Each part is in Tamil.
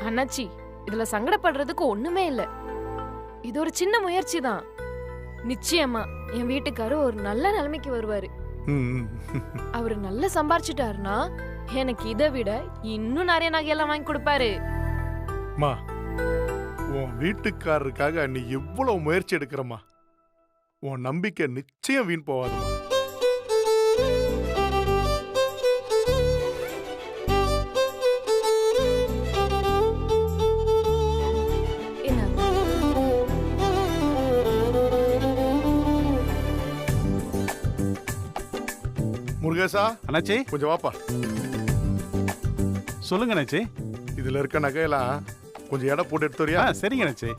அண்ணாச்சி, இதுல சங்கடப்படுறதுக்கு ஒண்ணுமே இல்ல. இது ஒரு சின்ன முயற்சி தான். நிச்சயமா என் வீட்டுக்காரு ஒரு நல்ல நிலைமைக்கு வருவாரு. அவரு நல்லா சம்பாரிச்சிட்டாருன்னா எனக்கு இதை விட இன்னும் நிறைய நகையெல்லாம் வாங்கி கொடுப்பாரு. மா, உன் வீட்டுக்காரருக்காக நீ எவ்வளவு முயற்சி எடுக்கிறமா, உன் நம்பிக்கை நிச்சயம் வீண் போவாதுமா. முருகேசா, அண்ணாச்சி கொஞ்சம் வாப்பா. சொல்லுங்க அண்ணாச்சி. இதுல இருக்க நகையெல்லாம் கொஞ்சம் எடை போட்டு எடுத்து வரியா? சரிங்க அண்ணாச்சி.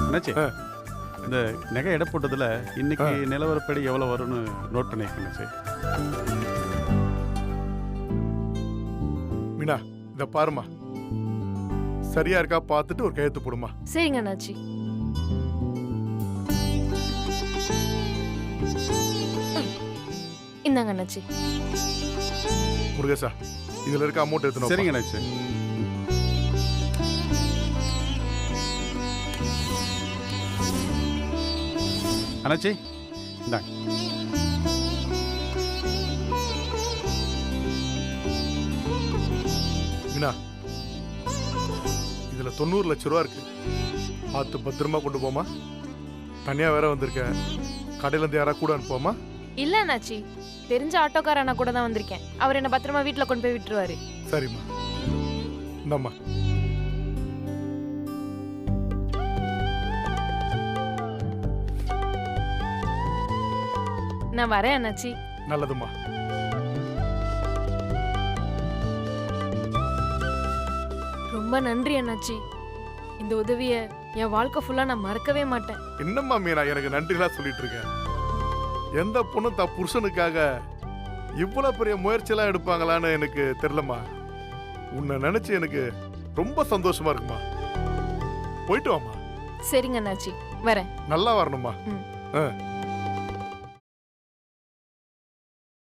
அண்ணாச்சி, இந்த நகை எடை போட்டதுல இன்னைக்கு நிலவரப்படி எவ்வளவு வரும்னு நோட் பண்ணிக்கணும். மீனா, இத பாருமா, சரியா இருக்கா பார்த்துட்டு ஒரு கையெழுத்து போடுமா. சரிங்க அண்ணாச்சி. இந்தாங்க அண்ணாச்சி. முருகேசா, இதுல இருக்க அமௌண்ட் எடுத்து. சரிங்க அண்ணாச்சி. அண்ணாச்சி, இந்தாங்க. மீனா, இதுல 90 லட்சம் ரூபா இருக்கு. பார்த்து பத்திரமா கொண்டு போமா. தனியா வேற வந்திருக்க, கடையில இருந்து யாரா கூட அனுப்புவோமா? இல்ல அண்ணாச்சி, தெரிஞ்ச ஆட்டோக்கார அண்ணா கூட தான் வந்திருக்கேன். அவர் என்ன பத்திரமா வீட்டுல கொண்டு போய் விட்டுருவாரு. சரிம்மா, இந்தம்மா. நான் வரேன் அண்ணாச்சி. நல்லதும்மா. ரொம்ப நன்றி அண்ணாச்சி. இந்த உதவிய என் வாழ்க்கை ஃபுல்லா நான் மறக்கவே மாட்டேன். என்னம்மா மீனா எனக்கு நன்றிகளா சொல்லிட்டு இருக்கேன். எந்த பொண்ணும் தான் புருஷனுக்காக இவ்வளவு பெரிய முயற்சியெல்லாம் எடுப்பாங்களான்னு எனக்கு தெரியலம்மா. உன்னை நினைச்சு எனக்கு ரொம்ப சந்தோஷமா இருக்குமா. போயிட்டு வாமா. சரிங்க அண்ணாச்சி, வரேன். நல்லா வரணுமா. ம்.